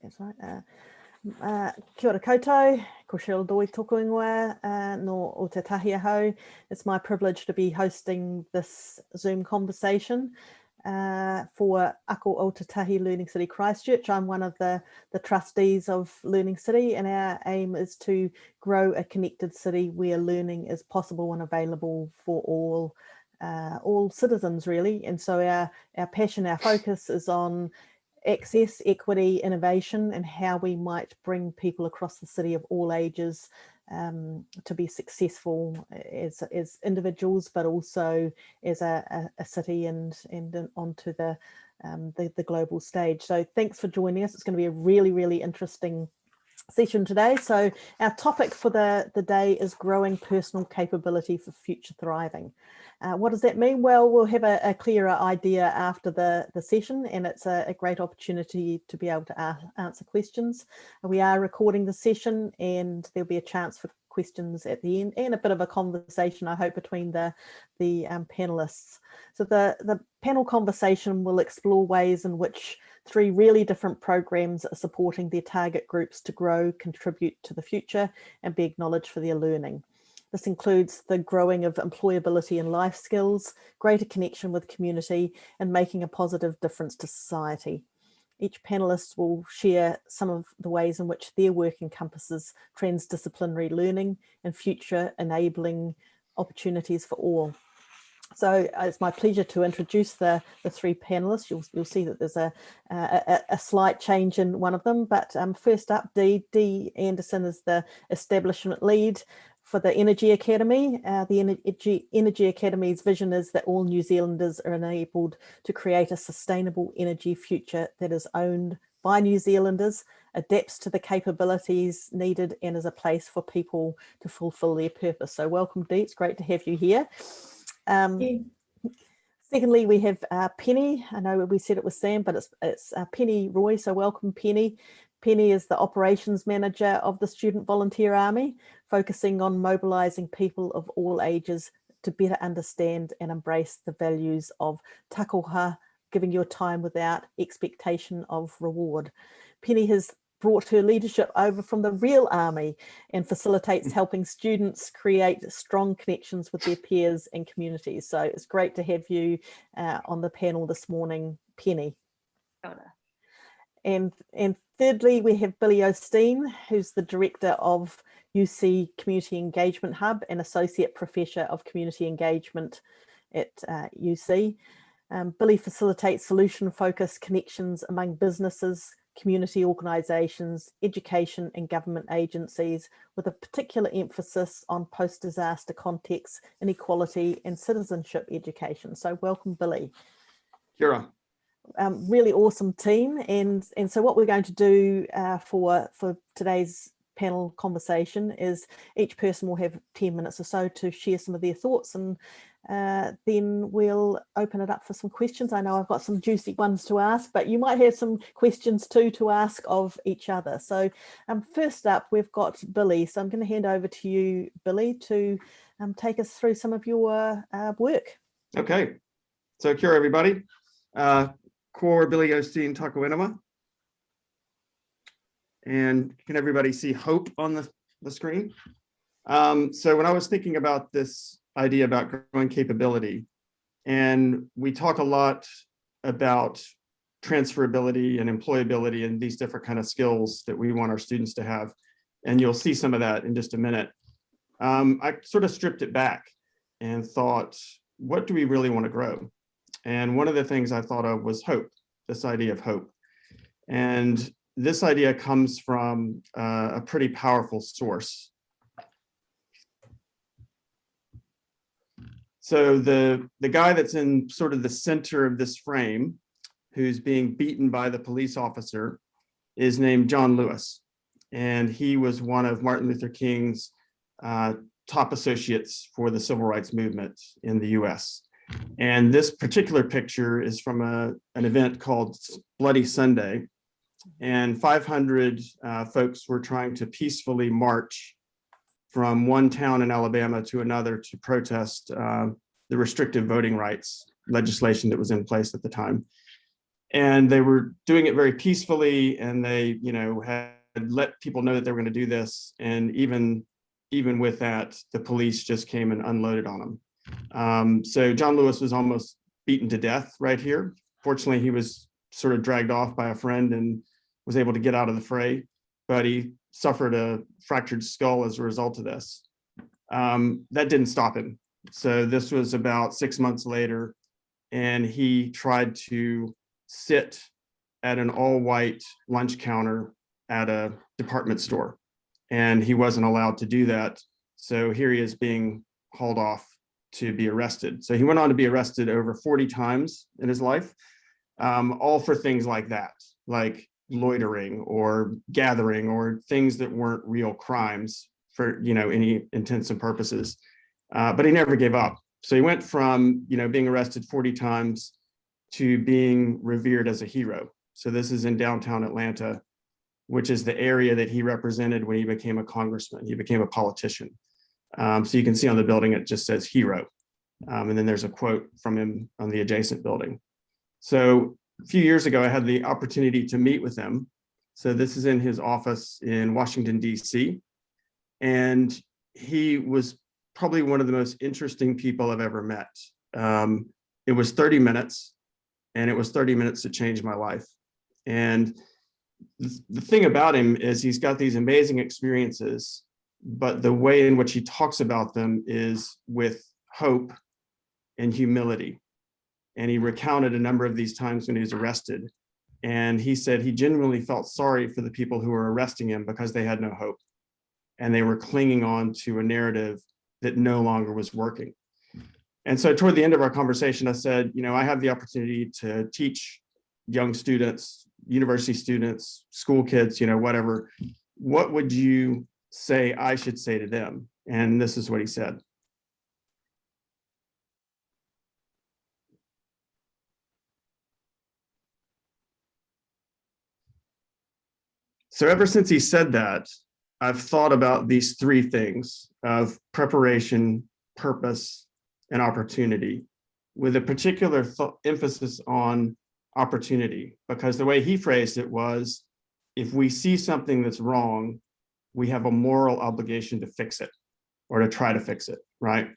That's right. Kia ora koutou, ko Cheryl Doi tōku ingoa no Ōtautahi ahau. It's my privilege to be hosting this Zoom conversation for Ako Ōtautahi Learning City Christchurch. I'm one of the trustees of Learning City, and our aim is to grow a connected city where learning is possible and available for all citizens, really. And so our passion, our focus is on access, equity, innovation, and how we might bring people across the city of all ages to be successful as individuals, but also as a city and onto the global stage. So thanks for joining us. It's going to be a really, really interesting session today. So our topic for the day is growing personal capability for future thriving. What does that mean? Well, we'll have a clearer idea after the session, and it's a great opportunity to be able to answer questions. We are recording the session, and there'll be a chance for questions at the end and a bit of a conversation, I hope, between the panelists. So the panel conversation will explore ways in which 3 really different programs are supporting their target groups to grow, contribute to the future, and be acknowledged for their learning. This includes the growing of employability and life skills, greater connection with community, and making a positive difference to society. Each panelist will share some of the ways in which their work encompasses transdisciplinary learning and future enabling opportunities for all. So it's my pleasure to introduce the 3 panelists. You'll see that there's a slight change in one of them, but first up, Dee Anderson is the establishment lead for the Energy Academy. The Energy Academy's vision is that all New Zealanders are enabled to create a sustainable energy future that is owned by New Zealanders, adapts to the capabilities needed, and is a place for people to fulfill their purpose. So welcome, Dee. It's great to have you here. Secondly, we have Penny. I know we said it was Sam, but it's Penny Roy. So welcome, Penny. Penny is the operations manager of the Student Volunteer Army, focusing on mobilising people of all ages to better understand and embrace the values of takoha, giving your time without expectation of reward. Penny has brought her leadership over from the real army and facilitates helping students create strong connections with their peers and communities. So it's great to have you on the panel this morning, Penny. And thirdly, we have Billy Osteen, who's the director of UC Community Engagement Hub and Associate Professor of Community Engagement at UC. Billy facilitates solution-focused connections among businesses, community organisations, education and government agencies, with a particular emphasis on post-disaster contexts, inequality and citizenship education. So welcome, Billy. Kia ora. Really awesome team, and so what we're going to do for today's panel conversation is each person will have 10 minutes or so to share some of their thoughts, and then we'll open it up for some questions. I know I've got some juicy ones to ask, but you might have some questions too to ask of each other. So first up, we've got Billy. So I'm going to hand over to you, Billy, to take us through some of your work. Okay, so kia ora, everybody. Core Billy Osteen Taku Inama. And can everybody see hope on the screen? So when I was thinking about this idea about growing capability, and we talk a lot about transferability and employability and these different kind of skills that we want our students to have, and you'll see some of that in just a minute. I sort of stripped it back and thought, what do we really want to grow? And one of the things I thought of was hope, this idea of hope. And this idea comes from a pretty powerful source. So the guy that's in sort of the center of this frame, who's being beaten by the police officer, is named John Lewis. And he was one of Martin Luther King's top associates for the civil rights movement in the US. And this particular picture is from an event called Bloody Sunday. And 500 folks were trying to peacefully march from one town in Alabama to another to protest the restrictive voting rights legislation that was in place at the time. And they were doing it very peacefully, and they, had let people know that they were going to do this. And even with that, the police just came and unloaded on them. So John Lewis was almost beaten to death right here. Fortunately, he was sort of dragged off by a friend and was able to get out of the fray, but he suffered a fractured skull as a result of this. That didn't stop him. So this was about 6 months later, and he tried to sit at an all-white lunch counter at a department store, and he wasn't allowed to do that. So here he is being hauled off to be arrested. So he went on to be arrested over 40 times in his life, all for things like that, like loitering or gathering or things that weren't real crimes for any intents and purposes. But he never gave up. So he went from being arrested 40 times to being revered as a hero. So this is in downtown Atlanta, which is the area that he represented when he became a congressman. He became a politician. So you can see on the building, it just says hero. And then there's a quote from him on the adjacent building. So a few years ago, I had the opportunity to meet with him. So this is in his office in Washington, D.C. And he was probably one of the most interesting people I've ever met. It was 30 minutes, and it was 30 minutes that changed my life. And the thing about him is he's got these amazing experiences, but the way in which he talks about them is with hope and humility. And he recounted a number of these times when he was arrested. And he said he genuinely felt sorry for the people who were arresting him because they had no hope. And they were clinging on to a narrative that no longer was working. And so toward the end of our conversation, I said, I have the opportunity to teach young students, university students, school kids, whatever. What would you say I should say to them? And this is what he said. So ever since he said that, I've thought about these three things of preparation, purpose, and opportunity, with a particular emphasis on opportunity, because the way he phrased it was, if we see something that's wrong, we have a moral obligation to fix it or to try to fix it, right?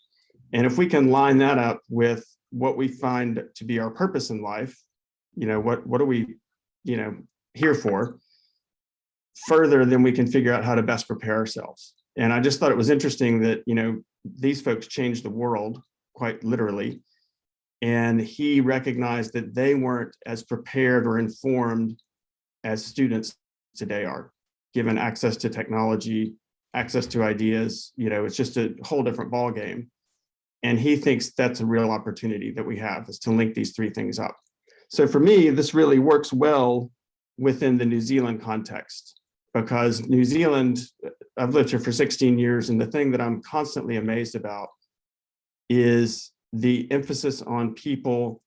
And if we can line that up with what we find to be our purpose in life, what are we, here for, further, then we can figure out how to best prepare ourselves. And I just thought it was interesting that, these folks changed the world, quite literally. And he recognized that they weren't as prepared or informed as students today are, given access to technology, access to ideas. It's just a whole different ballgame. And he thinks that's a real opportunity that we have, is to link these three things up. So for me, this really works well within the New Zealand context, because New Zealand, I've lived here for 16 years, and the thing that I'm constantly amazed about is the emphasis on people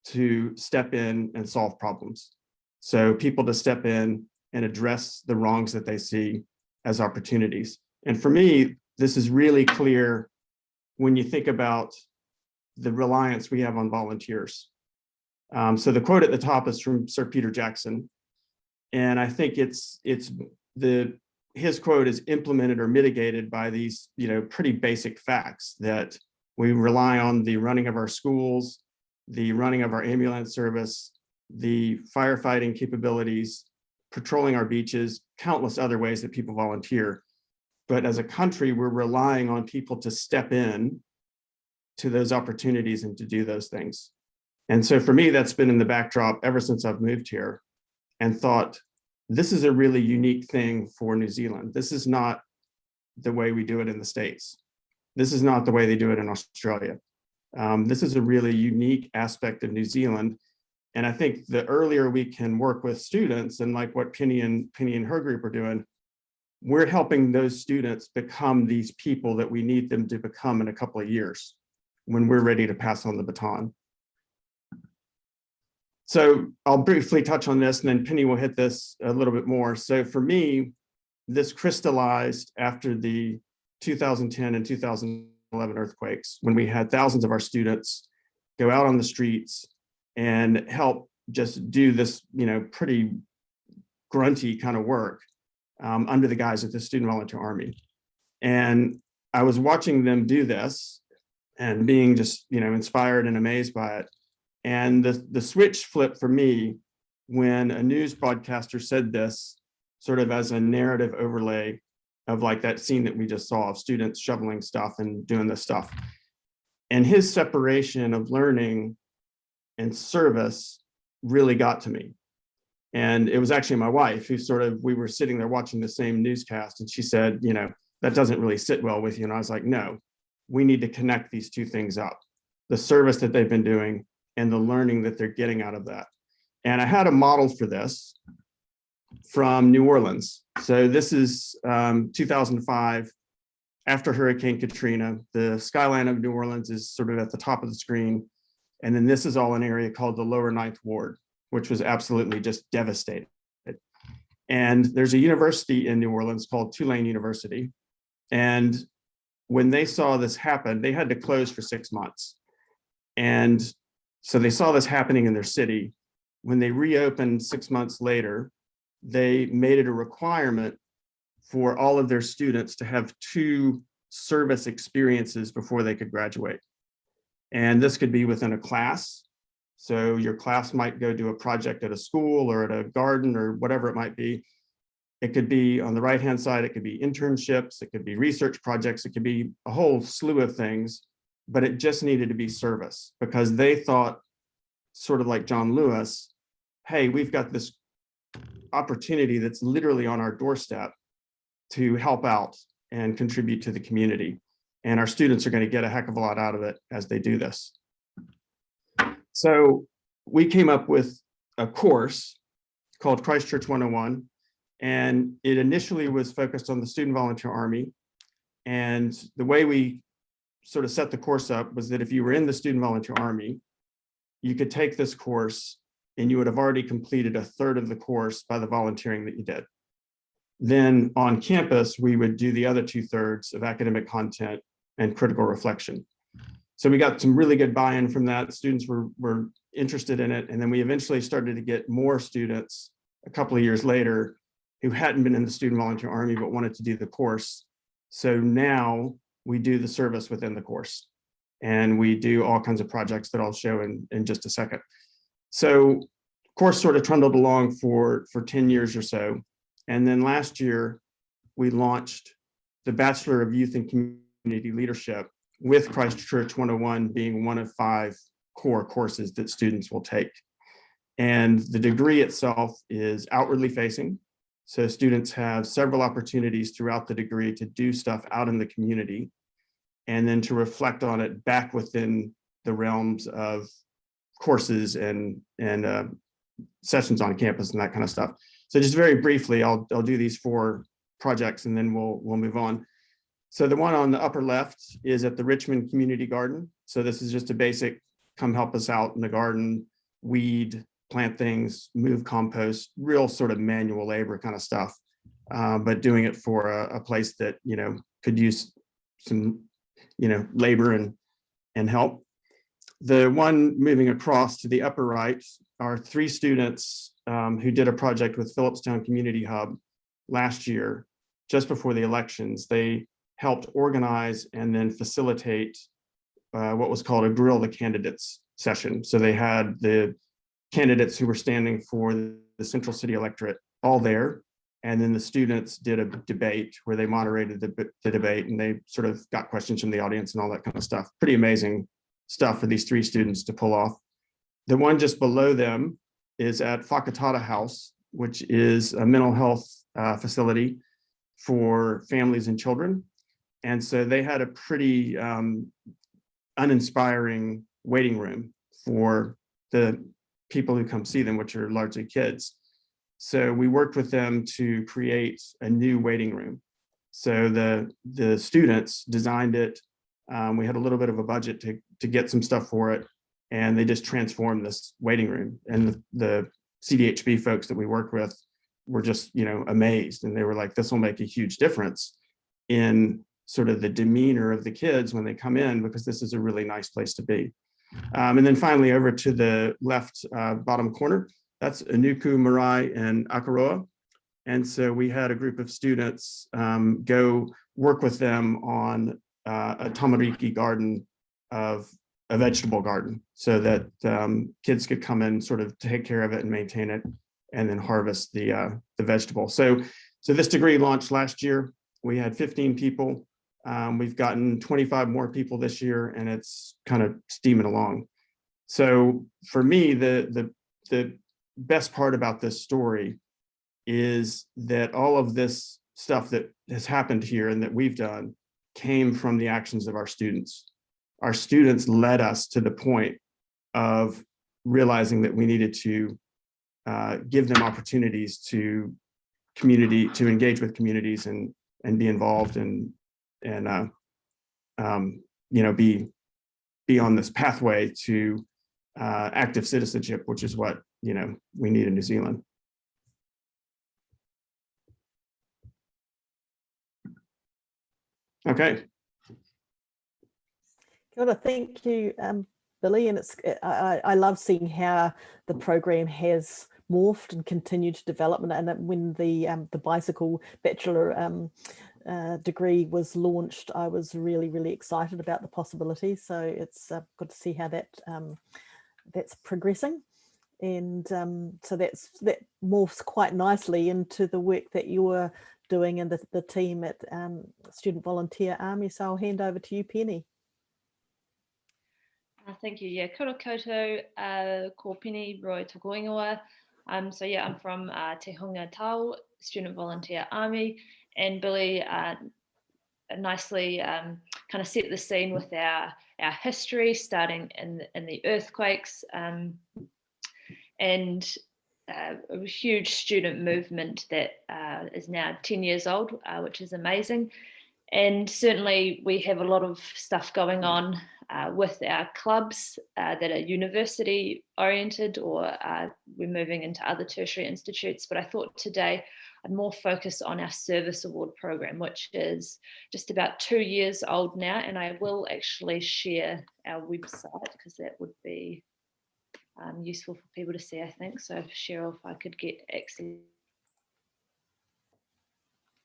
to step in and solve problems. So people to step in and address the wrongs that they see as opportunities. And for me, this is really clear when you think about the reliance we have on volunteers. So the quote at the top is from Sir Peter Jackson. And I think his quote is implemented or mitigated by these, pretty basic facts that we rely on the running of our schools, the running of our ambulance service, the firefighting capabilities, patrolling our beaches, countless other ways that people volunteer. But as a country, we're relying on people to step in to those opportunities and to do those things. And so for me, that's been in the backdrop ever since I've moved here, and thought, this is a really unique thing for New Zealand. This is not the way we do it in the States. This is not the way they do it in Australia. This is a really unique aspect of New Zealand. And I think the earlier we can work with students, and like what Penny and her group are doing, we're helping those students become these people that we need them to become in a couple of years when we're ready to pass on the baton. So I'll briefly touch on this, and then Penny will hit this a little bit more. So for me, this crystallized after the 2010 and 2011 earthquakes, when we had thousands of our students go out on the streets and help just do this, pretty grunty kind of work under the guise of the Student Volunteer Army. And I was watching them do this and being just, inspired and amazed by it. And the switch flipped for me when a news broadcaster said this, sort of as a narrative overlay of like that scene that we just saw of students shoveling stuff and doing this stuff. And his separation of learning and service really got to me. And it was actually my wife who we were sitting there watching the same newscast, and she said, that doesn't really sit well with you. And I was like, no, we need to connect these two things up, the service that they've been doing and the learning that they're getting out of that. And I had a model for this from New Orleans. So this is 2005, after Hurricane Katrina. The skyline of New Orleans is sort of at the top of the screen. And then this is all an area called the Lower Ninth Ward, which was absolutely just devastated. And there's a university in New Orleans called Tulane University. And when they saw this happen, they had to close for 6 months. And so they saw this happening in their city. When they reopened 6 months later, they made it a requirement for all of their students to have 2 service experiences before they could graduate. And this could be within a class. So your class might go do a project at a school or at a garden or whatever it might be. It could be on the right-hand side, it could be internships, it could be research projects, it could be a whole slew of things, but it just needed to be service, because they thought, sort of like John Lewis, hey, we've got this opportunity that's literally on our doorstep to help out and contribute to the community. And our students are going to get a heck of a lot out of it as they do this. So we came up with a course called Christchurch 101, and it initially was focused on the Student Volunteer Army. And the way we sort of set the course up was that if you were in the Student Volunteer Army, you could take this course and you would have already completed a third of the course by the volunteering that you did. Then on campus, we would do the other 2/3 of academic content and critical reflection. So we got some really good buy-in from that. Students were interested in it. And then we eventually started to get more students a couple of years later who hadn't been in the Student Volunteer Army but wanted to do the course. So now we do the service within the course. And we do all kinds of projects that I'll show in just a second. So course sort of trundled along for 10 years or so. And then last year, we launched the Bachelor of Youth and Community Leadership, with Christchurch 101 being one of 5 core courses that students will take. And the degree itself is outwardly facing. So students have several opportunities throughout the degree to do stuff out in the community, and then to reflect on it back within the realms of courses and sessions on campus and that kind of stuff. So just very briefly, I'll do these 4 projects and then we'll move on. So the one on the upper left is at the Richmond Community Garden. So this is just a basic, come help us out in the garden, weed, plant things, move compost, real sort of manual labor kind of stuff, but doing it for a place that, could use some, labor and help. The one moving across to the upper right are 3 students who did a project with Phillipstown Community Hub last year, just before the elections. They helped organize and then facilitate what was called a Grill the Candidates session. So they had the candidates who were standing for the Central City electorate all there. And then the students did a debate where they moderated the debate, and they sort of got questions from the audience and all that kind of stuff. Pretty amazing stuff for these 3 students to pull off. The one just below them is at Whakatata House, which is a mental health facility for families and children. And so they had a pretty uninspiring waiting room for the people who come see them, which are largely kids. So we worked with them to create a new waiting room. So the students designed it. We had a little bit of a budget to get some stuff for it, and they just transformed this waiting room. And the CDHB folks that we worked with were just, amazed. And they were like, this will make a huge difference in sort of the demeanor of the kids when they come in, because this is a really nice place to be. And then finally over to the left bottom corner, that's Inuku, Marae, and Akaroa. And so we had a group of students go work with them on a tamariki garden of a vegetable garden, so that kids could come in, sort of take care of it and maintain it, and then harvest the vegetable. So this degree launched last year. We had 15 people. We've gotten 25 more people this year, and it's kind of steaming along. So for me, the best part about this story is that all of this stuff that has happened here and that we've done came from the actions of our students. Our students led us to the point of realizing that we needed to give them opportunities to engage with communities and be involved and be on this pathway to active citizenship, which is what we need in New Zealand. Okay. Kia ora, thank you, Billy. And I love seeing how the program has morphed and continued to develop. And when the bicycle bachelor degree was launched, I was really, really excited about the possibilities. So it's good to see how that's progressing. And so that morphs quite nicely into the work that you're doing and the team at Student Volunteer Army. So I'll hand over to you, Penny. Thank you. Yeah, kia ora koutou, ko Penny Roy toko ingoa. So yeah, I'm from Te Hunga Tau, Student Volunteer Army, and Billy nicely kind of set the scene with our history, starting in the earthquakes, and a huge student movement that is now 10 years old, which is amazing. And certainly we have a lot of stuff going on with our clubs that are university oriented, or we're moving into other tertiary institutes. But I thought today I'd more focus on our service award program, which is just about 2 years old now. And I will actually share our website because that would be useful for people to see, I think. So Cheryl, if I could get access.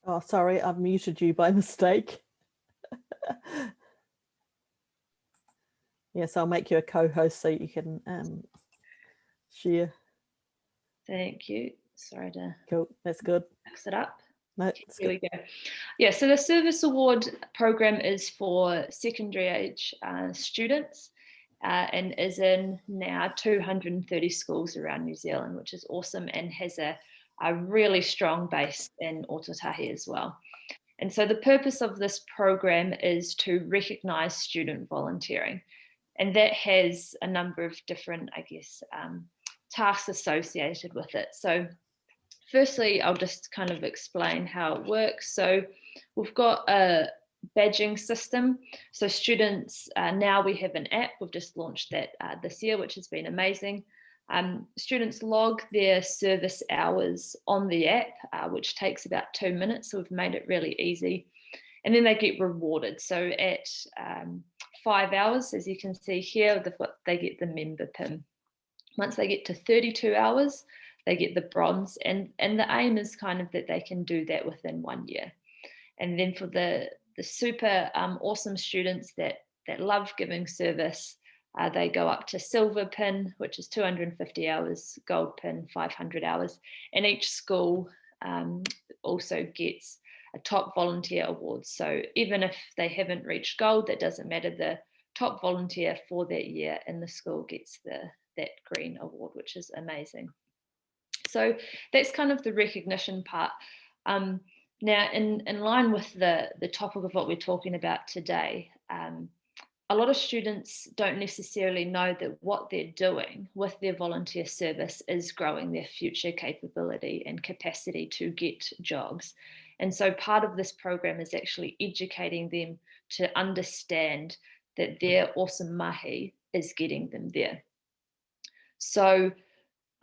Oh, sorry, I've muted you by mistake. Yes, I'll make you a co-host so you can share. Thank you. Sorry to. Cool, that's good. Mix it up. No, here we go. Yeah, so the service award program is for secondary age students and is in now 230 schools around New Zealand, which is awesome, and has a really strong base in Ōtautahi as well. And so the purpose of this program is to recognise student volunteering. And that has a number of different, I guess, tasks associated with it. So firstly, I'll just kind of explain how it works. So we've got a badging system. So students, now we have an app. We've just launched that this year, which has been amazing. Students log their service hours on the app, which takes about 2 minutes. So we've made it really easy. And then they get rewarded. So at 5 hours, as you can see here, they get the member pin. Once they get to 32 hours, they get the bronze. And the aim is kind of that they can do that within 1 year. And then for the super awesome students that love giving service, they go up to silver pin, which is 250 hours, gold pin, 500 hours. And each school also gets a top volunteer award. So even if they haven't reached gold, that doesn't matter. The top volunteer for that year in the school gets that green award, which is amazing. So that's kind of the recognition part. Now, in line with the topic of what we're talking about today, a lot of students don't necessarily know that what they're doing with their volunteer service is growing their future capability and capacity to get jobs. And so part of this program is actually educating them to understand that their awesome mahi is getting them there. So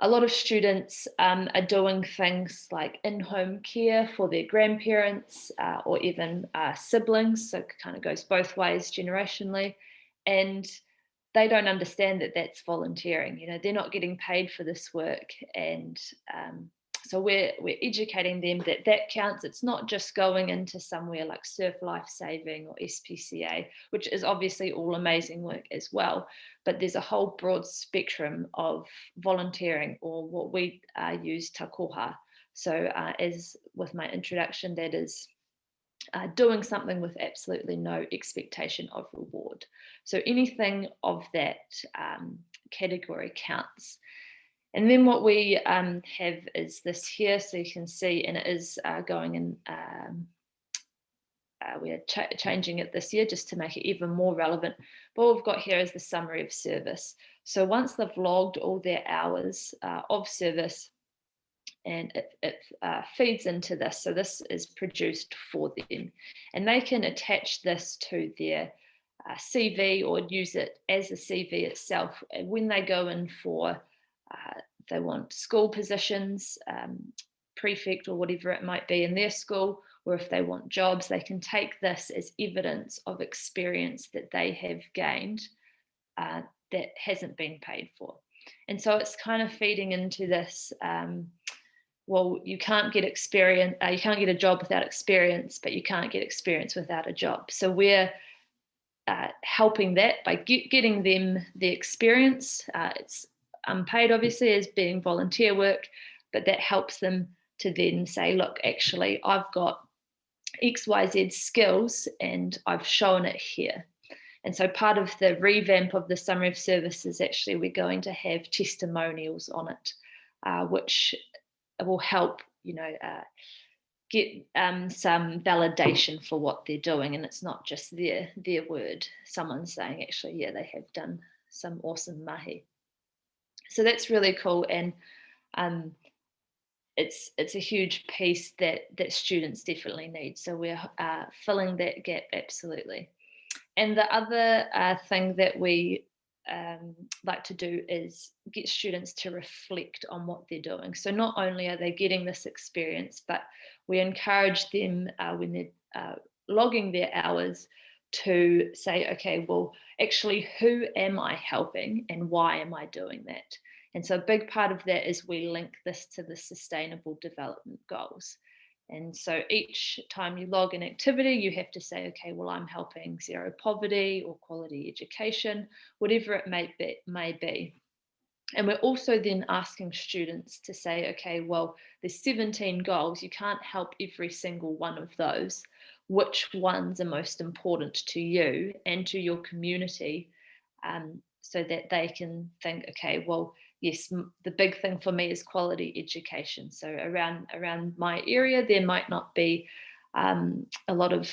a lot of students are doing things like in-home care for their grandparents or even siblings, so it kind of goes both ways generationally. And they don't understand that that's volunteering. You know, they're not getting paid for this work, and so we're educating them that that counts. It's not just going into somewhere like Surf Life Saving or SPCA, which is obviously all amazing work as well, but there's a whole broad spectrum of volunteering, or what we use takoha. So as with my introduction, that is doing something with absolutely no expectation of reward. So anything of that category counts. And then what we have is this here, so you can see, and it is going in, we're changing it this year just to make it even more relevant. But what we've got here is the summary of service. So once they've logged all their hours of service, and it feeds into this. So this is produced for them. And they can attach this to their CV or use it as a CV itself. And when they go in for, they want school positions, prefect or whatever it might be in their school, or if they want jobs, they can take this as evidence of experience that they have gained that hasn't been paid for. And so it's kind of feeding into this, well, you can't get experience, you can't get a job without experience, but you can't get experience without a job. So we're helping that by getting them the experience. It's unpaid, obviously, as being volunteer work, but that helps them to then say, look, actually, I've got XYZ skills and I've shown it here. And so part of the revamp of the summary of service is actually we're going to have testimonials on it, which will help, you know, get some validation for what they're doing, and it's not just their word. Someone's saying, actually, yeah, they have done some awesome mahi. So that's really cool, and it's a huge piece that students definitely need. So we're filling that gap, absolutely. And the other thing that we like to do is get students to reflect on what they're doing. So not only are they getting this experience, but we encourage them when they're logging their hours to say, okay, well, actually, who am I helping and why am I doing that? And so a big part of that is we link this to the Sustainable Development Goals. And so each time you log an activity, you have to say, okay, well, I'm helping zero poverty or quality education, whatever it may be. And we're also then asking students to say, okay, well, there's 17 goals. You can't help every single one of those. Which ones are most important to you and to your community, so that they can think, okay, well, yes, the big thing for me is quality education. So around my area, there might not be a lot of,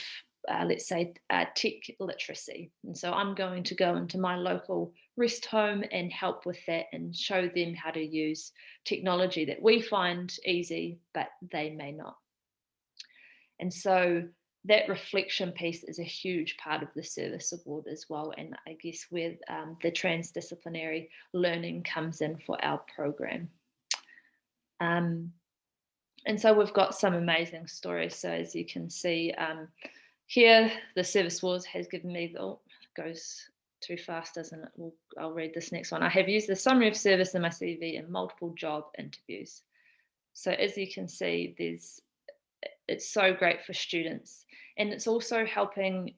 let's say, tech literacy. And so I'm going to go into my local rest home and help with that and show them how to use technology that we find easy, but they may not. And so that reflection piece is a huge part of the service award as well. And I guess where the transdisciplinary learning comes in for our program. And so we've got some amazing stories. So as you can see here, the service awards has given me, oh, it goes too fast, doesn't it? I'll read this next one. I have used the summary of service in my CV in multiple job interviews. So as you can see, it's so great for students, and it's also helping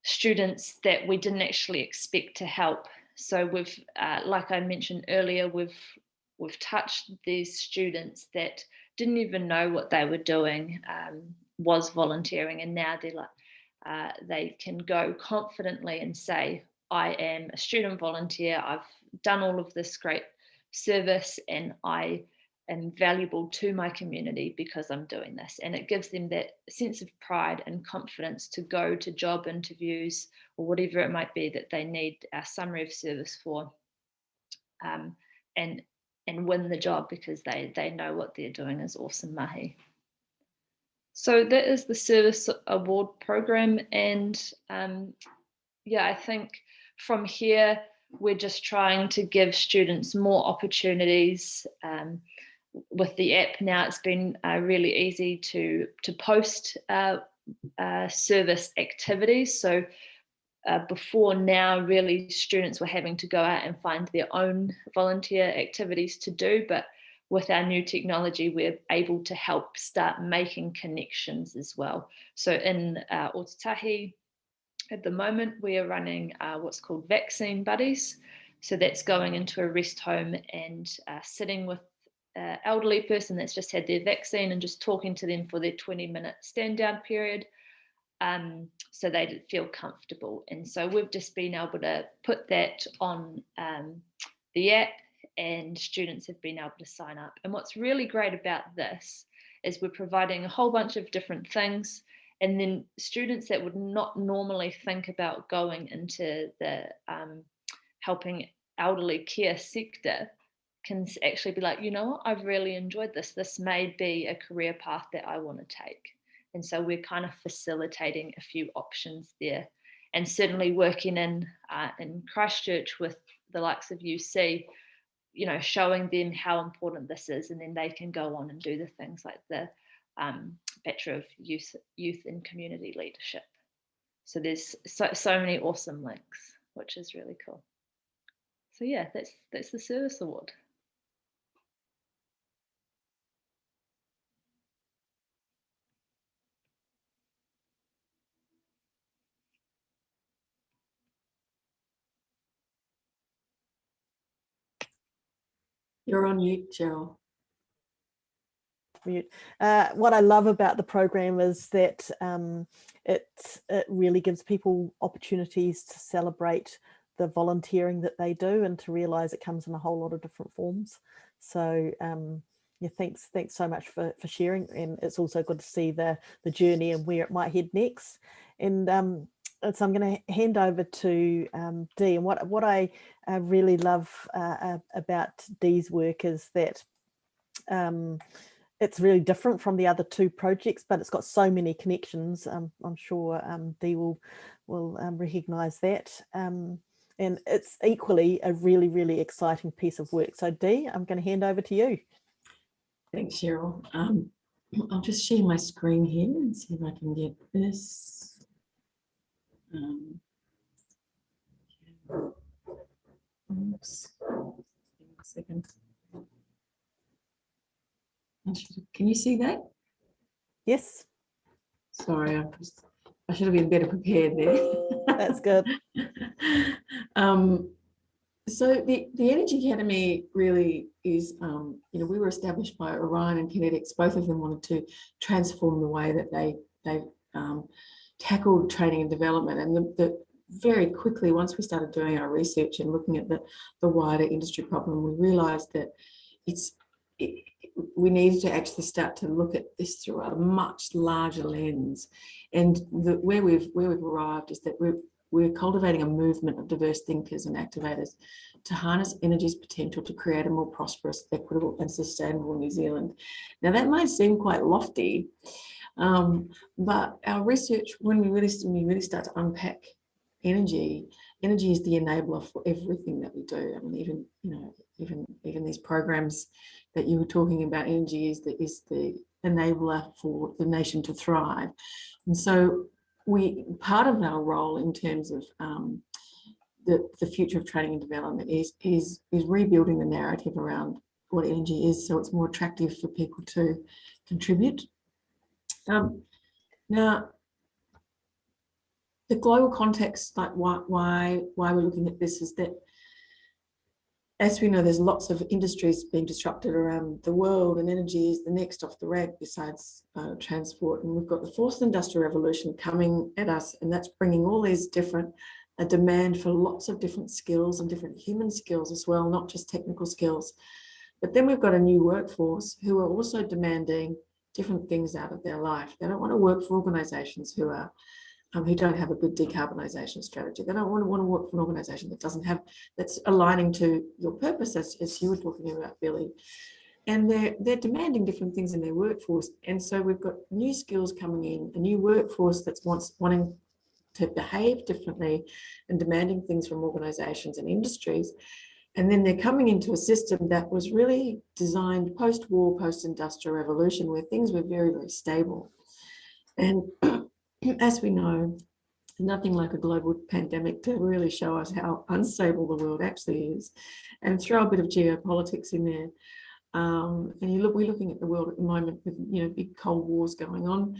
students that we didn't actually expect to help. So we've, like I mentioned earlier, we've touched these students that didn't even know what they were doing was volunteering, and now they're like, they can go confidently and say, I am a student volunteer, I've done all of this great service, and I am valuable to my community because I'm doing this. And it gives them that sense of pride and confidence to go to job interviews or whatever it might be that they need a summary of service for, and win the job because they know what they're doing is awesome mahi. So that is the service award program. And yeah, I think from here, we're just trying to give students more opportunities. With the app now, it's been really easy to post service activities. So before now, really students were having to go out and find their own volunteer activities to do, but with our new technology, we're able to help start making connections as well. So in Ōtautahi, at the moment, we are running what's called vaccine buddies. So that's going into a rest home and sitting with an elderly person that's just had their vaccine and just talking to them for their 20-minute stand down period, so they feel comfortable. And so we've just been able to put that on the app, and students have been able to sign up. And what's really great about this is we're providing a whole bunch of different things, and then students that would not normally think about going into the helping elderly care sector can actually be like, you know what, I've really enjoyed this. This may be a career path that I want to take. And so we're kind of facilitating a few options there, and certainly working in Christchurch with the likes of UC, you know, showing them how important this is, and then they can go on and do the things like the Bachelor of Youth and Community Leadership. So there's so many awesome links, which is really cool. So yeah, that's the service award. You're on mute, Cheryl. What I love about the program is that it really gives people opportunities to celebrate the volunteering that they do, and to realize it comes in a whole lot of different forms. So yeah, thanks so much for sharing. And it's also good to see the journey and where it might head next. And so I'm going to hand over to Dee. And what I really love about Dee's work is that it's really different from the other two projects, but it's got so many connections. I'm sure Dee will recognise that. And it's equally a really, really exciting piece of work. So Dee, I'm going to hand over to you. Thanks, Cheryl. I'll just share my screen here and see if I can get this. Oops. Give me a second. Can you see that? Yes. Sorry, I should have been better prepared there. That's good. So the Energy Academy really is, you know, we were established by Orion and Kinetics. Both of them wanted to transform the way that they tackled training and development. And very quickly, once we started doing our research and looking at the wider industry problem, we realised that we needed to actually start to look at this through a much larger lens. And where we've arrived is that we're cultivating a movement of diverse thinkers and activators to harness energy's potential to create a more prosperous, equitable and sustainable New Zealand. Now that might seem quite lofty, but our research, when we really start to unpack energy is the enabler for everything that we do. I mean, even these programs that you were talking about, energy is the enabler for the nation to thrive. And so part of our role in terms of the future of training and development is rebuilding the narrative around what energy is, so it's more attractive for people to contribute. Now, the global context, like why we're looking at this, is that, as we know, there's lots of industries being disrupted around the world, and energy is the next off the rank besides transport. And we've got the fourth industrial revolution coming at us, and that's bringing all these different demand for lots of different skills and different human skills as well, not just technical skills. But then we've got a new workforce who are also demanding different things out of their life. They don't want to work for organisations who don't have a good decarbonisation strategy. They don't want to work for an organisation that's aligning to your purpose, as you were talking about, Billy. And they're demanding different things in their workforce. And so we've got new skills coming in, a new workforce that's wanting to behave differently and demanding things from organisations and industries. And then they're coming into a system that was really designed post-war, post-industrial revolution, where things were very, very stable. And as we know, nothing like a global pandemic to really show us how unstable the world actually is, and throw a bit of geopolitics in there. And we're looking at the world at the moment with, you know, big cold wars going on,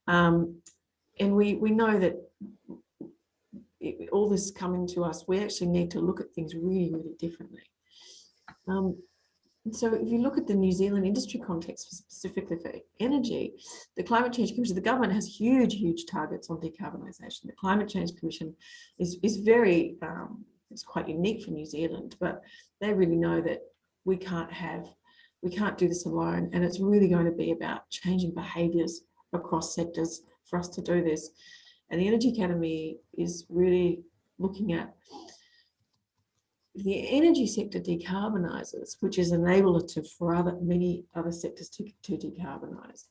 and we know that all this coming to us, we actually need to look at things really, really differently. So if you look at the New Zealand industry context, specifically for energy, the Climate Change Commission, the government has huge targets on decarbonisation. The Climate Change Commission is very, it's quite unique for New Zealand, but they really know that we can't do this alone, and it's really going to be about changing behaviours across sectors for us to do this. And the Energy Academy is really looking at the energy sector decarbonises, which is an enabler for many other sectors to decarbonise.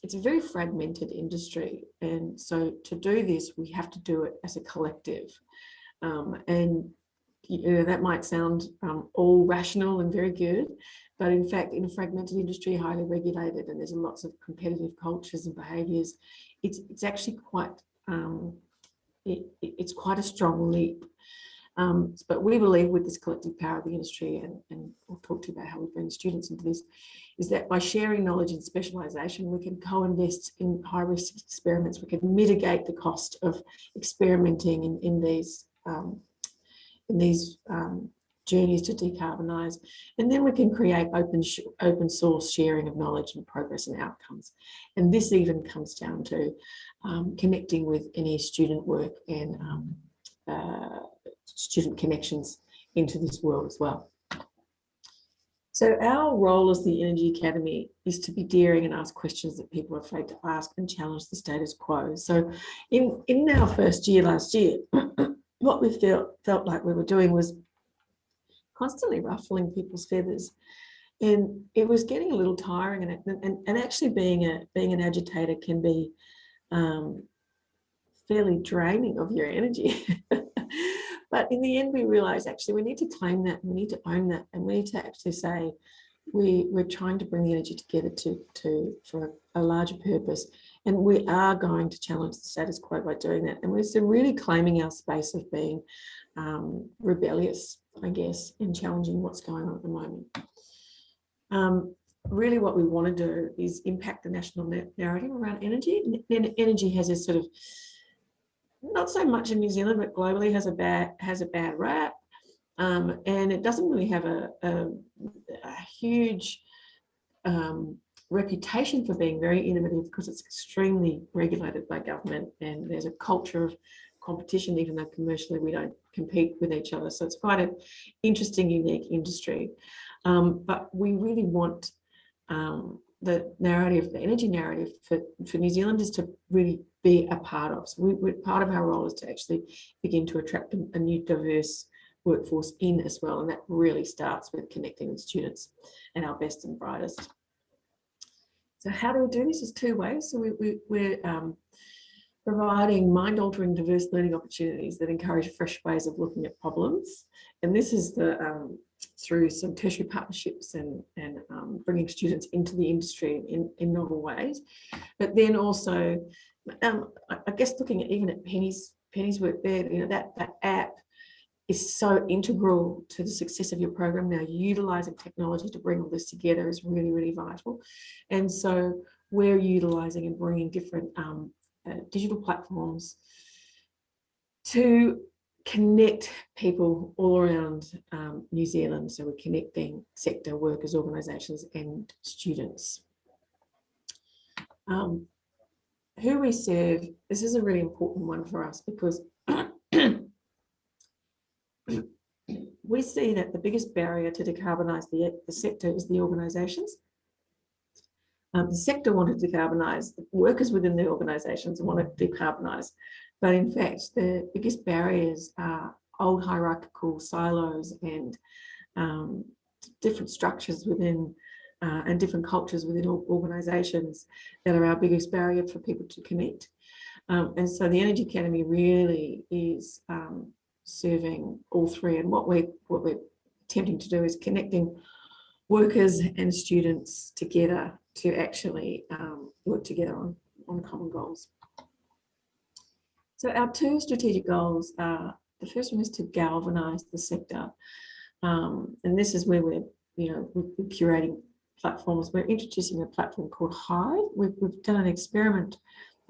It's a very fragmented industry, and so to do this, we have to do it as a collective. And you know, that might sound all rational and very good, but in fact, in a fragmented industry, highly regulated, and there's lots of competitive cultures and behaviours, it's actually quite it's quite a strong leap. But we believe with this collective power of the industry, and we'll talk to you about how we bring students into this, is that by sharing knowledge and specialisation, we can co-invest in high-risk experiments. We can mitigate the cost of experimenting in these journeys to decarbonise, and then we can create open source sharing of knowledge and progress and outcomes. And this even comes down to connecting with any student work and student connections into this world as well. So our role as the Energy Academy is to be daring and ask questions that people are afraid to ask and challenge the status quo. So in our first year last year, what we felt like we were doing was constantly ruffling people's feathers, and it was getting a little tiring, and actually being an agitator can be fairly draining of your energy. But in the end, we realized actually we need to claim that, we need to own that, and we need to actually say we're trying to bring the energy together for a larger purpose, and we are going to challenge the status quo by doing that. And we're so really claiming our space of being rebellious, I guess, and challenging what's going on at the moment. Really what we want to do is impact the national narrative around energy. Energy has a sort of, not so much in New Zealand, but globally has a bad rap, and it doesn't really have a huge reputation for being very innovative, because it's extremely regulated by government, and there's a culture of competition, even though commercially we don't compete with each other. So it's quite an interesting, unique industry. But we really want the narrative, the energy narrative for New Zealanders to really be a part of. So part of our role is to actually begin to attract a new diverse workforce in as well. And that really starts with connecting with students and our best and brightest. So how do we do this? There's two ways. So we're providing mind-altering diverse learning opportunities that encourage fresh ways of looking at problems. And this is through some tertiary partnerships and bringing students into the industry in novel ways. But then also, I guess looking at even at Penny's work there, you know, that app is so integral to the success of your program now. Utilising technology to bring all this together is really, really vital. And so we're utilising and bringing different digital platforms to connect people all around New Zealand. So we're connecting sector workers, organisations and students. Who we serve, this is a really important one for us, because we see that the biggest barrier to decarbonise the sector is the organisations. The sector want to decarbonise, the workers within the organisations want to decarbonise, but in fact the biggest barriers are old hierarchical silos and different structures within and different cultures within organisations that are our biggest barrier for people to connect. And so the Energy Academy really is serving all three, and what we're attempting to do is connecting workers and students together to actually work together on common goals. So our two strategic goals are, the first one is to galvanise the sector. And this is where we're curating platforms. We're introducing a platform called Hive. We've done an experiment,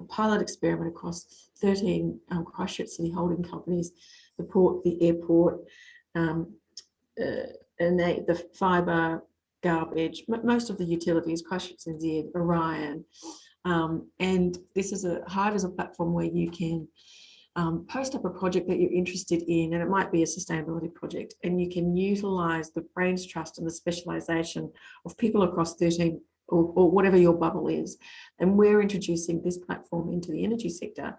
a pilot experiment across 13 Christchurch City holding companies, the port, the airport, and the fibre, garbage, most of the utilities, Christchurch NZ, Orion. And this is Hive is a platform where you can post up a project that you're interested in, and it might be a sustainability project, and you can utilise the brain's trust and the specialisation of people across 13 or whatever your bubble is. And we're introducing this platform into the energy sector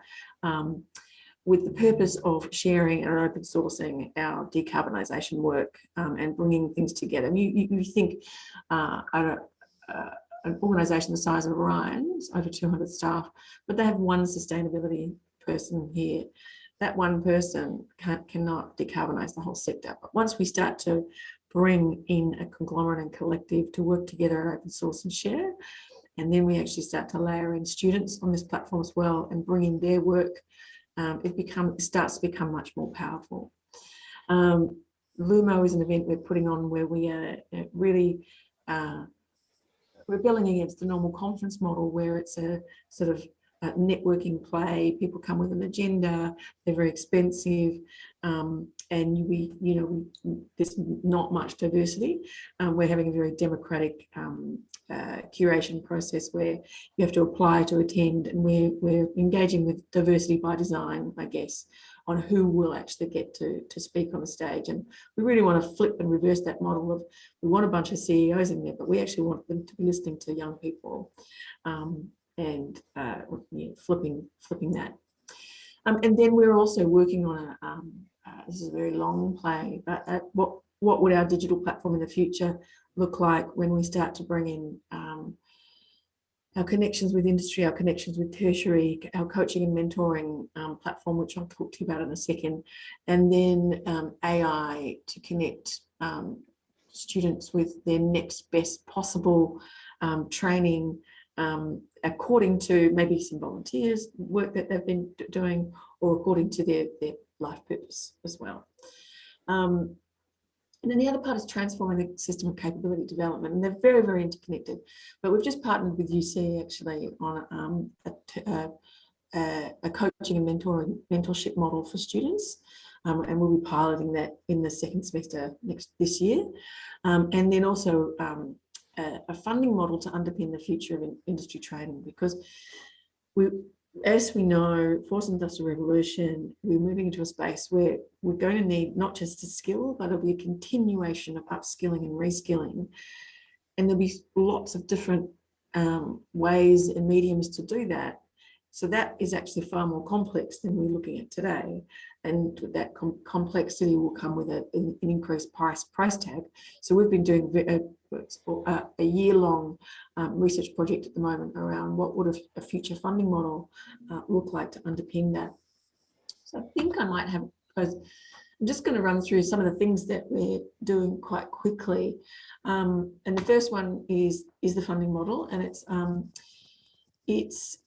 with the purpose of sharing and open sourcing our decarbonisation work and bringing things together. And you think an organisation the size of Orion, it's over 200 staff, but they have one sustainability person here. That one person cannot decarbonise the whole sector. But once we start to bring in a conglomerate and collective to work together and open source and share, and then we actually start to layer in students on this platform as well and bring in their work, it starts to become much more powerful. Lumo is an event we're putting on where we are really rebelling against the normal conference model, where it's a sort of networking play. People come with an agenda, they're very expensive, and there's not much diversity. We're having a very democratic curation process where you have to apply to attend, and we're engaging with diversity by design, I guess, on who will actually get to speak on the stage. And we really want to flip and reverse that model of, we want a bunch of CEOs in there, but we actually want them to be listening to young people. And flipping that. And then we're also working on this is a very long play, but what would our digital platform in the future look like when we start to bring in our connections with industry, our connections with Tertiary, our coaching and mentoring platform, which I'll talk to you about in a second, and then AI to connect students with their next best possible training, according to maybe some volunteers work that they've been doing, or according to their life purpose as well. And then the other part is transforming the system of capability development, and they're very, very interconnected. But we've just partnered with UC actually on a coaching and mentorship model for students, and we'll be piloting that in the second semester this year, and then also a funding model to underpin the future of industry training, because as we know, fourth industrial revolution, we're moving into a space where we're going to need not just a skill, but it'll be a continuation of upskilling and reskilling. And there'll be lots of different ways and mediums to do that. So that is actually far more complex than we're looking at today. And that complexity will come with an increased price tag. So we've been doing a year-long research project at the moment around what would a future funding model look like to underpin that. So I think I might have, I'm just going to run through some of the things that we're doing quite quickly. And the first one is the funding model, and it's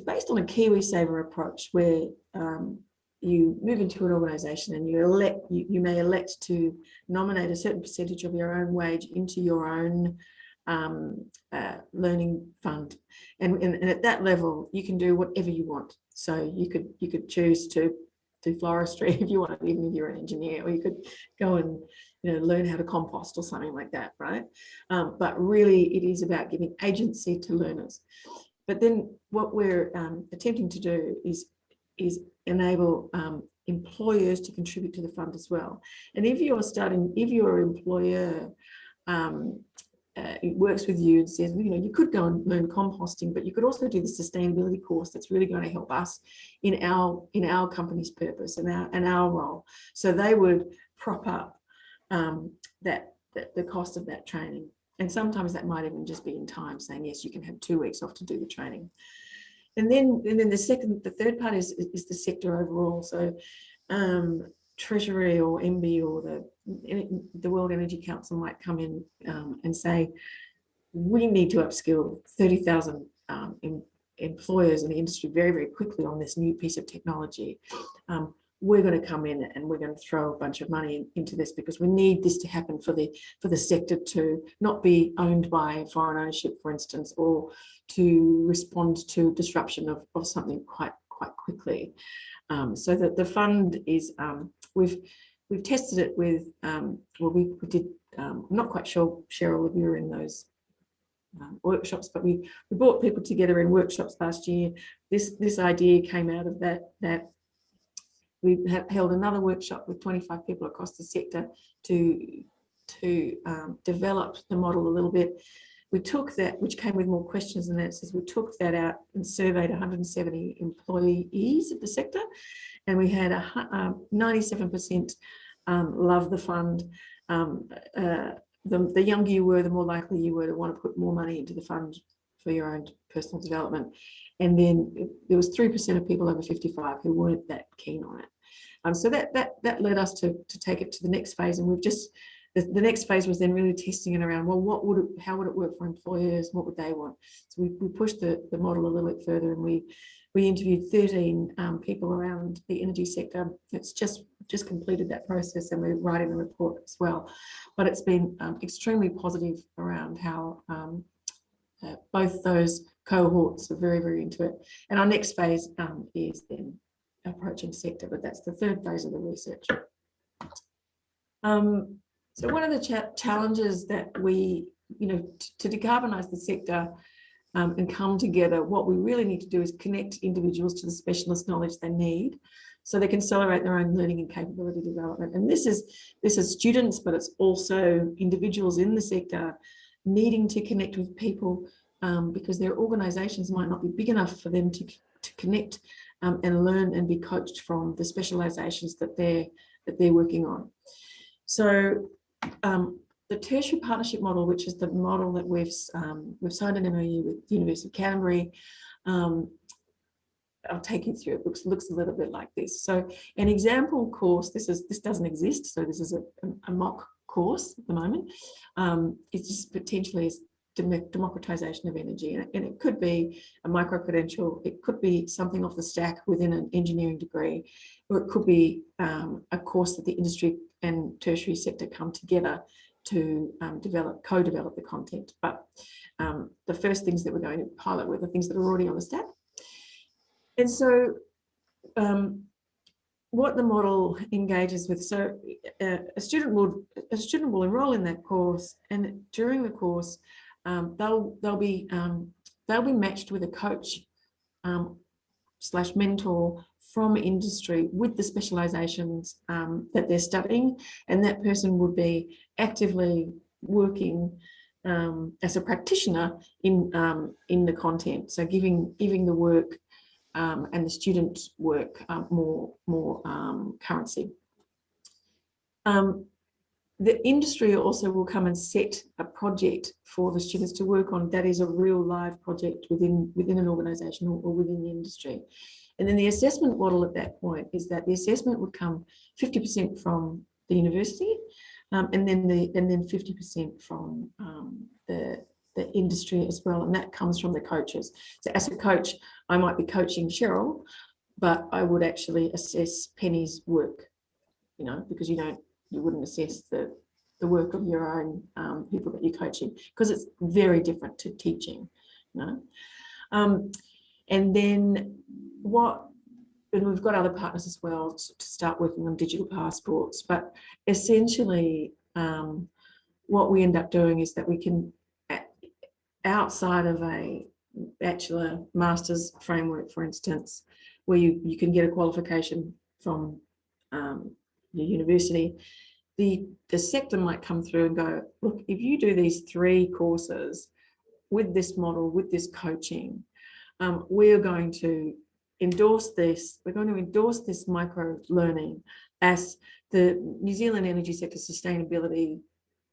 based on a KiwiSaver approach, where you move into an organisation and you may elect to nominate a certain percentage of your own wage into your own learning fund, and at that level you can do whatever you want. So you could choose to do floristry if you want, even if you're an engineer, or you could go and learn how to compost or something like that, right? But really it is about giving agency to learners. But then what we're attempting to do is enable employers to contribute to the fund as well. And if your employer it works with you and says, you could go and learn composting, but you could also do the sustainability course that's really going to help us in our company's purpose and our role. So they would prop up the cost of that training. And sometimes that might even just be in time, saying, yes, you can have 2 weeks off to do the training. And then the third part is the sector overall. So Treasury or MB or the World Energy Council might come in and say, we need to upskill 30,000 employers and the industry very, very quickly on this new piece of technology. We're going to come in and we're going to throw a bunch of money into this because we need this to happen for the sector to not be owned by foreign ownership, for instance, or to respond to disruption of something quite quickly. So that the fund is, we've tested it with, we did, I'm not quite sure, Cheryl, if you were in those workshops, but we brought people together in workshops last year. This idea came out of that we held another workshop with 25 people across the sector to develop the model a little bit. We took that, which came with more questions and answers, we took that out and surveyed 170 employees of the sector, and we had 97% love the fund. The younger you were, the more likely you were to want to put more money into the fund for your own personal development. And then there was 3% of people over 55 who weren't that keen on it. So that led us to take it to the next phase, and we've just, the next phase was then really testing it around, well, how would it work for employers? What would they want? So we pushed the model a little bit further, and we interviewed 13 people around the energy sector. It's just completed that process, and we're writing a report as well. But it's been extremely positive around how both those cohorts are very, very into it. And our next phase is then approaching sector, but that's the third phase of the research. So one of the challenges that we, to decarbonise the sector and come together, what we really need to do is connect individuals to the specialist knowledge they need so they can accelerate their own learning and capability development. And this is students, but it's also individuals in the sector needing to connect with people because their organisations might not be big enough for them to connect and learn and be coached from the specialisations that they're working on. So the tertiary partnership model, which is the model that we've signed an MOU with the University of Canterbury. I'll take you through it. Looks a little bit like this. So an example course, this doesn't exist. So this is a mock course at the moment. It's just potentially democratization of energy, and it could be a micro credential. It could be something off the stack within an engineering degree, or it could be a course that the industry and tertiary sector come together to co-develop the content. But the first things that we're going to pilot with are things that are already on the stack. And so what the model engages with, so a student will enroll in that course, and during the course they'll be matched with a coach / mentor from industry with the specializations that they're studying, and that person would be actively working as a practitioner in the content, so giving the work and the students' work more currency. The industry also will come and set a project for the students to work on that is a real live project within an organisation or within the industry. And then the assessment model at that point is that the assessment would come 50% from the university, and then 50% from the industry as well, and that comes from the coaches. So as a coach, I might be coaching Cheryl, but I would actually assess Penny's work, because you wouldn't assess the work of your own people that you're coaching, because it's very different to teaching, and then and we've got other partners as well to start working on digital passports, but essentially what we end up doing is that we can, outside of a bachelor master's framework, for instance, where you can get a qualification from your university, the sector might come through and go, look, if you do these 3 courses with this model, with this coaching, we're going to endorse this. We're going to endorse this micro learning as the New Zealand energy sector sustainability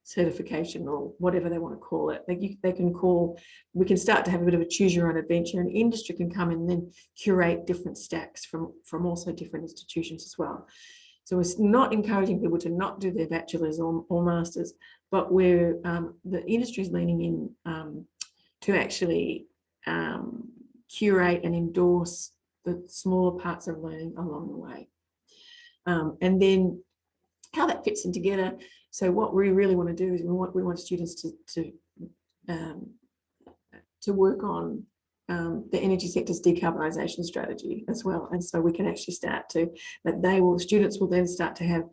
certification, or whatever they want to call it. We can start to have a bit of a choose your own adventure, and industry can come and then curate different stacks from also different institutions as well. So it's not encouraging people to not do their bachelor's or masters, but where the industry is leaning in to actually curate and endorse the smaller parts of learning along the way. And then how that fits in together. So what we really want to do is we want students to work on the energy sector's decarbonisation strategy as well. And so we can actually start to, students will then start to have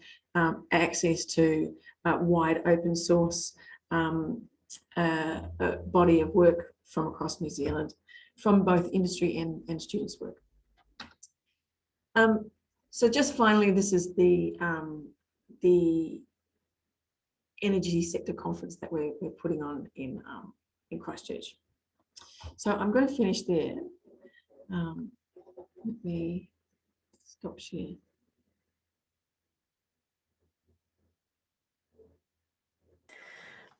access to wide open source body of work from across New Zealand, from both industry and students' work. So just finally, this is the energy sector conference that we're putting on in Christchurch. So I'm going to finish there. Let me stop share.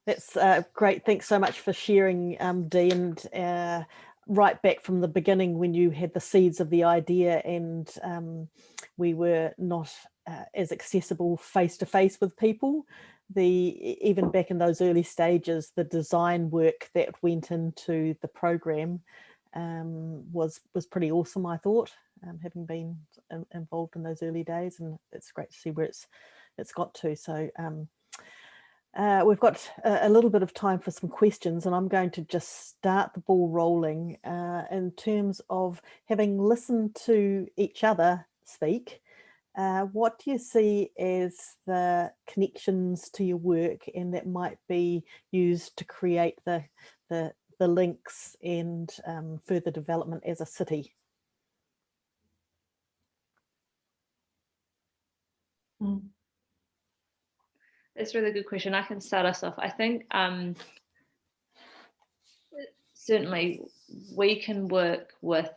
That's great. Thanks so much for sharing, Dee, and right back from the beginning when you had the seeds of the idea and we were not as accessible face-to-face with people. Even back in those early stages, the design work that went into the program was pretty awesome, I thought, having been involved in those early days, and it's great to see where it's got to. So we've got a little bit of time for some questions, and I'm going to just start the ball rolling in terms of having listened to each other speak. What do you see as the connections to your work, and that might be used to create the links and further development as a city? That's a really good question. I can start us off. I think certainly we can work with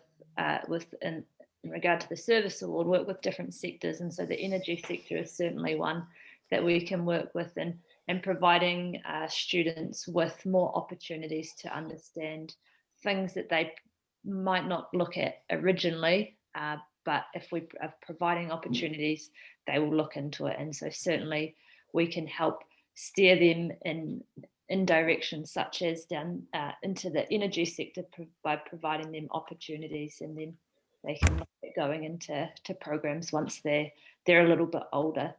in regard to the service award, work with different sectors, and so the energy sector is certainly one that we can work with and providing students with more opportunities to understand things that they might not look at originally, but if we are providing opportunities, they will look into it. And so certainly we can help steer them in directions such as down into the energy sector by providing them opportunities, and then they can look at going into programs once they're a little bit older.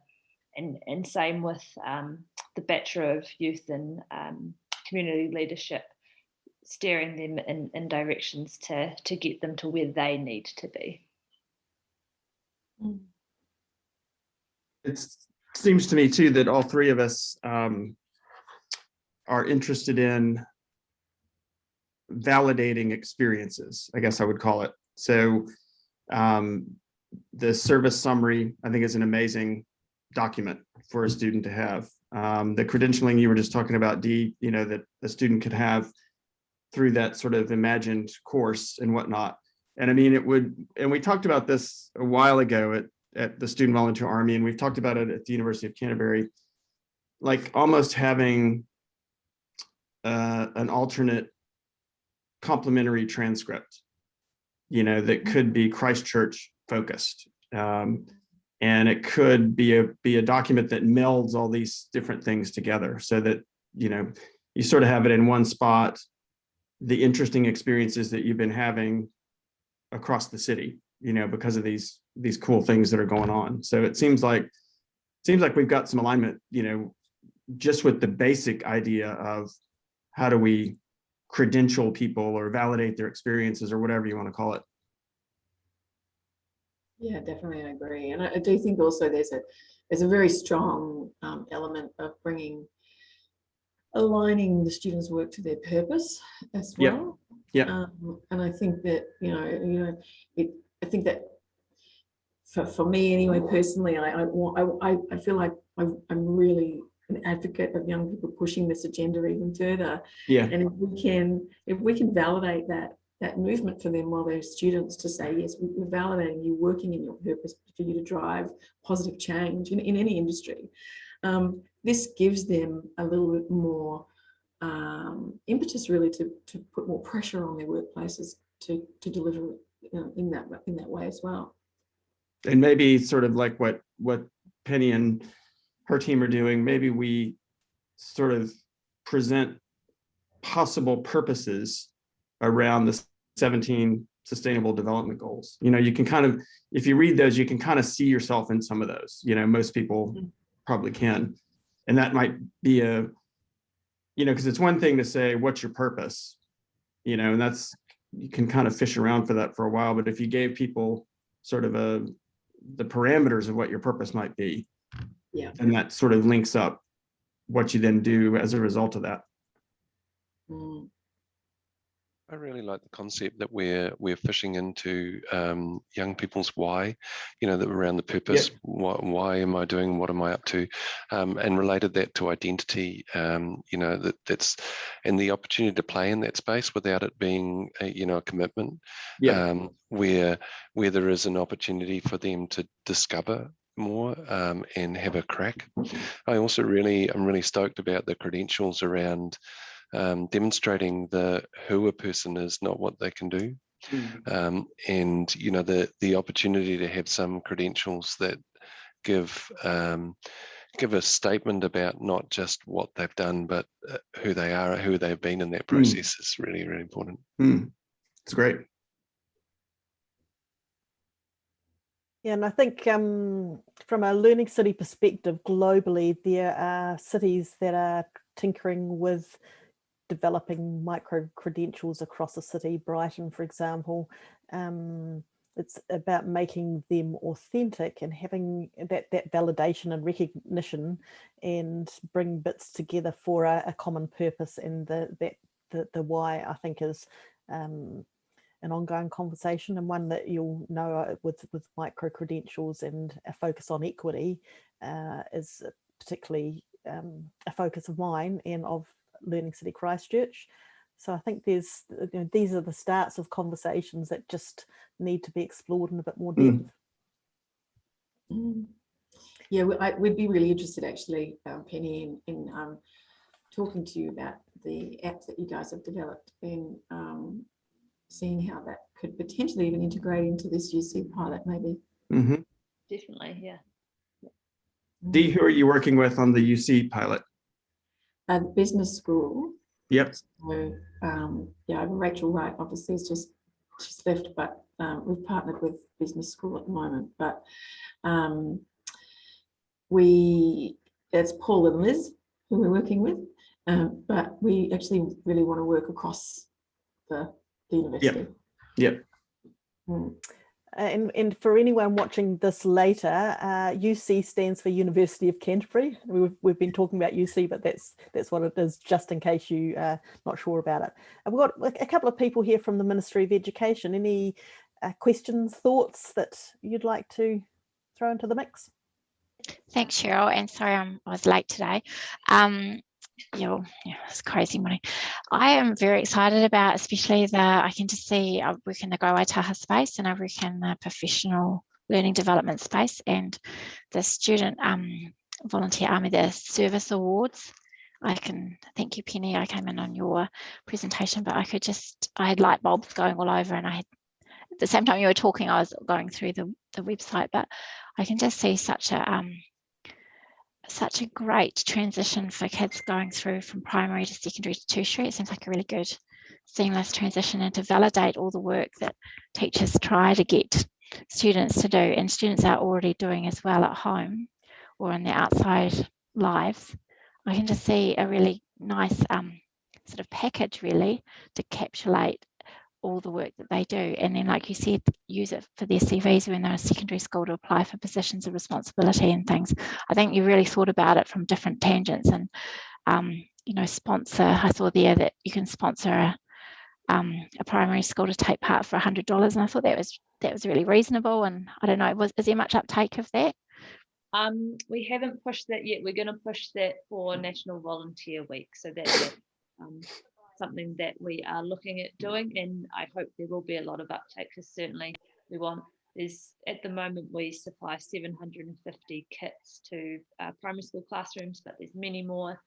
And same with the Bachelor of Youth and Community Leadership, steering them in directions to get them to where they need to be. It seems to me too that all three of us are interested in validating experiences, I guess I would call it. So the service summary, I think, is an amazing document for a student to have. The credentialing you were just talking about, Dee, that a student could have through that sort of imagined course and whatnot. And I mean, and we talked about this a while ago at the Student Volunteer Army, and we've talked about it at the University of Canterbury, like almost having an alternate complementary transcript, that could be Christchurch focused. And it could be a document that melds all these different things together so that, you sort of have it in one spot, the interesting experiences that you've been having across the city, because of these cool things that are going on. So it seems like we've got some alignment, just with the basic idea of how do we credential people or validate their experiences or whatever you want to call it. Yeah, definitely, I agree. And I do think also there's a very strong element of aligning the students' work to their purpose as well. Yeah. And I think that I think that for me anyway, personally, I feel like I'm really an advocate of young people pushing this agenda even further. Yeah. And if we can validate that movement for them while they're students, to say, yes, we're validating you working in your purpose for you to drive positive change in any industry. This gives them a little bit more impetus, really, to put more pressure on their workplaces to deliver in that way as well. And maybe sort of like what Penny and her team are doing, maybe we sort of present possible purposes around the 17 Sustainable Development Goals. You know, you can kind of, if you read those, you can kind of see yourself in some of those. You know, most people probably can. And that might be a, you know, because it's one thing to say, what's your purpose? You know, and that's, you can kind of fish around for that for a while. But if you gave people sort of the parameters of what your purpose might be, Yeah. and that sort of links up what you then do as a result of that. Mm. I really like the concept that we're fishing into young people's why, you know, that around the purpose. Yep. Why am I doing? What am I up to? And related that to identity. You know, that's and the opportunity to play in that space without it being a commitment. Yeah. Where there is an opportunity for them to discover more and have a crack. I'm really stoked about the credentials around demonstrating who a person is, not what they can do. And you know, the opportunity to have some credentials that give a statement about not just what they've done, but who they are, who they've been in that process is really, really important. It's great. Yeah, and I think from a learning city perspective globally, there are cities that are tinkering with developing micro credentials across a city. Brighton, for example, it's about making them authentic and having that validation and recognition, and bring bits together for a common purpose. And the why, I think, is an ongoing conversation, and one that you'll know with micro credentials and a focus on equity is particularly a focus of mine and of Learning City Christchurch. So I think there's, these are the starts of conversations that just need to be explored in a bit more depth. Yeah, we'd be really interested, actually, Penny, in talking to you about the apps that you guys have developed, and seeing how that could potentially even integrate into this UC pilot, maybe. Definitely, yeah. Dee, who are you working with on the UC pilot? The business school. Yep. So yeah, Rachel Wright obviously she's left, but we've partnered with business school at the moment. But it's Paul and Liz who we're working with, but we actually really want to work across the university. Yep. And for anyone watching this later, UC stands for University of Canterbury. We've been talking about UC, but that's what it is, just in case you are not sure about it. And we've got a couple of people here from the Ministry of Education. Any questions, thoughts that you'd like to throw into the mix? Thanks, Cheryl, and sorry I was late today. Yeah, it's crazy morning. I am very excited about, especially I can just see I work in the Go Ōtautahi space, and I work in the professional learning development space, and the student volunteer army, the service awards. Thank you, Penny. I came in on your presentation, but I had light bulbs going all over, and at the same time you were talking, I was going through the website, but I can just see such a great transition for kids going through from primary to secondary to tertiary. It seems like a really good seamless transition, and to validate all the work that teachers try to get students to do, and students are already doing as well at home or in their outside lives. I can just see a really nice sort of package, really, to encapsulate all the work that they do, and then, like you said, use it for their CVs when they're in secondary school to apply for positions of responsibility and things. I think you really thought about it from different tangents, and sponsor. I saw there that you can sponsor a primary school to take part for $100, and I thought that was really reasonable. And I don't know, is there much uptake of that? We haven't pushed that yet. We're going to push that for National Volunteer Week, so that's something that we are looking at doing, and I hope there will be a lot of uptake, because certainly at the moment we supply 750 kits to primary school classrooms, but there's many more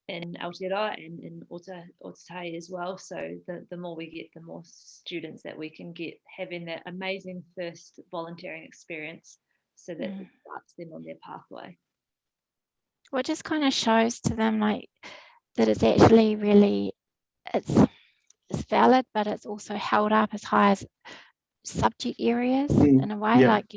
in Aotearoa and in Ōtautahi as well. So the more we get, the more students that we can get having that amazing first volunteering experience, so that it starts them on their pathway. Well, it just kind of shows to them, like, that it's actually really, it's is valid, but it's also held up as high as subject areas in a way. Yeah. Like,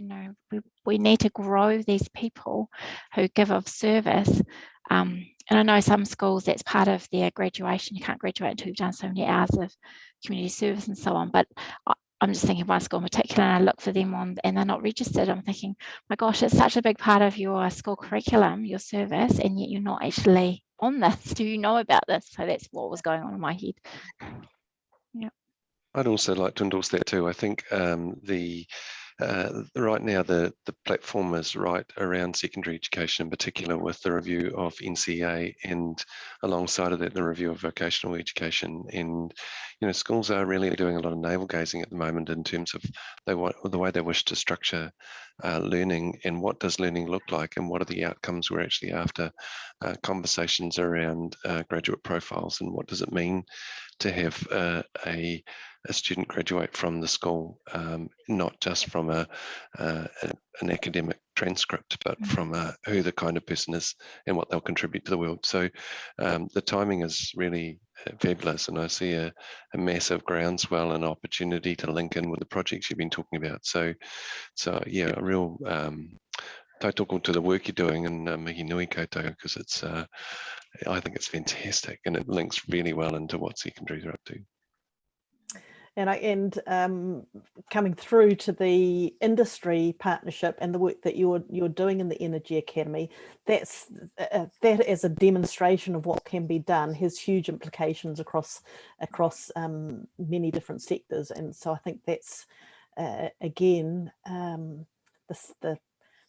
we need to grow these people who give of service. And I know some schools, that's part of their graduation. You can't graduate until you've done so many hours of community service and so on. But I'm just thinking of one school in particular, and I look for them on, and they're not registered. I'm thinking, my gosh, it's such a big part of your school curriculum, your service, and yet you're not actually on this. Do you know about this? So that's what was going on in my head. Yeah. I'd also like to endorse that too. I think right now the platform is right around secondary education, in particular with the review of NCEA, and alongside of that the review of vocational education. And schools are really doing a lot of navel gazing at the moment in terms of the way they wish to structure learning, and what does learning look like, and what are the outcomes we're actually after. Conversations around graduate profiles, and what does it mean to have a student graduate from the school, not just from an academic transcript, but from who the kind of person is and what they'll contribute to the world. So the timing is really fabulous, and I see a massive groundswell and opportunity to link in with the projects you've been talking about. So yeah, a real tautoko to the work you're doing, and mihi nui koutou, because it's I think it's fantastic, and it links really well into what secondaries are up to. And coming through to the industry partnership and the work that you're doing in the Energy Academy, that as a demonstration of what can be done has huge implications across many different sectors. And so I think that's again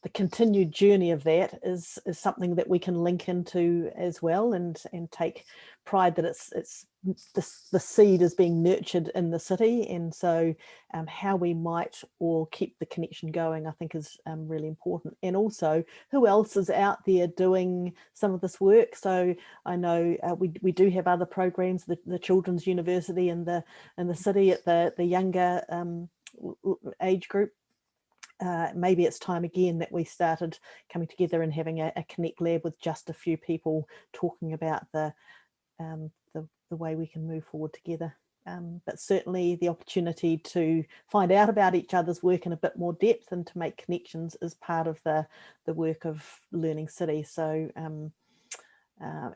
the continued journey of that is something that we can link into as well, and take pride that it's the seed is being nurtured in the city. And so how we might all keep the connection going, I think, is really important. And also who else is out there doing some of this work. So I know we do have other programs, the Children's University in the city at the younger age group. Maybe it's time again that we started coming together and having a Connect Lab with just a few people talking about the way we can move forward together. But certainly the opportunity to find out about each other's work in a bit more depth and to make connections is part of the work of Learning City. So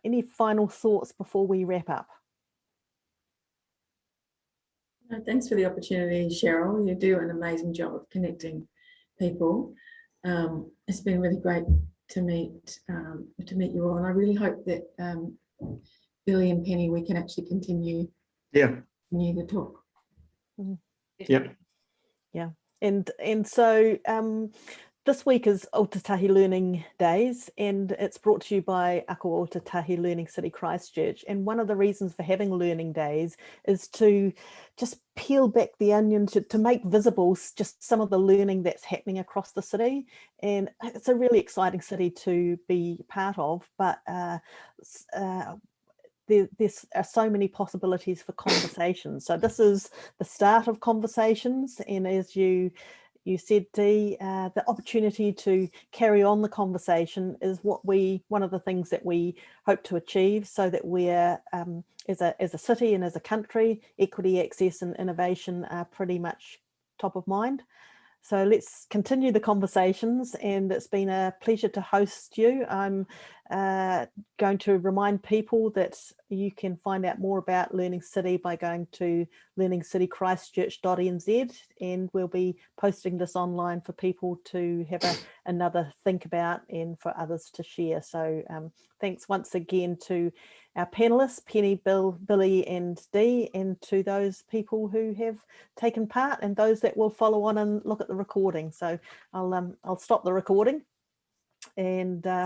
any final thoughts before we wrap up? Thanks for the opportunity, Cheryl. You do an amazing job of connecting people. It's been really great to meet you all, and I really hope that Billy and Penny, we can actually continue the talk. Yeah, and so this week is Ōtautahi Learning Days, and it's brought to you by Ako Ōtautahi Learning City Christchurch. And one of the reasons for having Learning Days is to just peel back the onion, to make visible just some of the learning that's happening across the city. And it's a really exciting city to be part of, but there's so many possibilities for conversations. So this is the start of conversations, and as you said, Dee, the opportunity to carry on the conversation is one of the things that we hope to achieve, so that we're as a city and as a country, equity, access and innovation are pretty much top of mind. So let's continue the conversations, and it's been a pleasure to host you. I'm going to remind people that you can find out more about Learning City by going to learningscitychristchurch.nz, and we'll be posting this online for people to have another think about and for others to share. So thanks once again to our panelists, Penny, Bill, Billy and Dee, and to those people who have taken part and those that will follow on and look at the recording. So I'll stop the recording and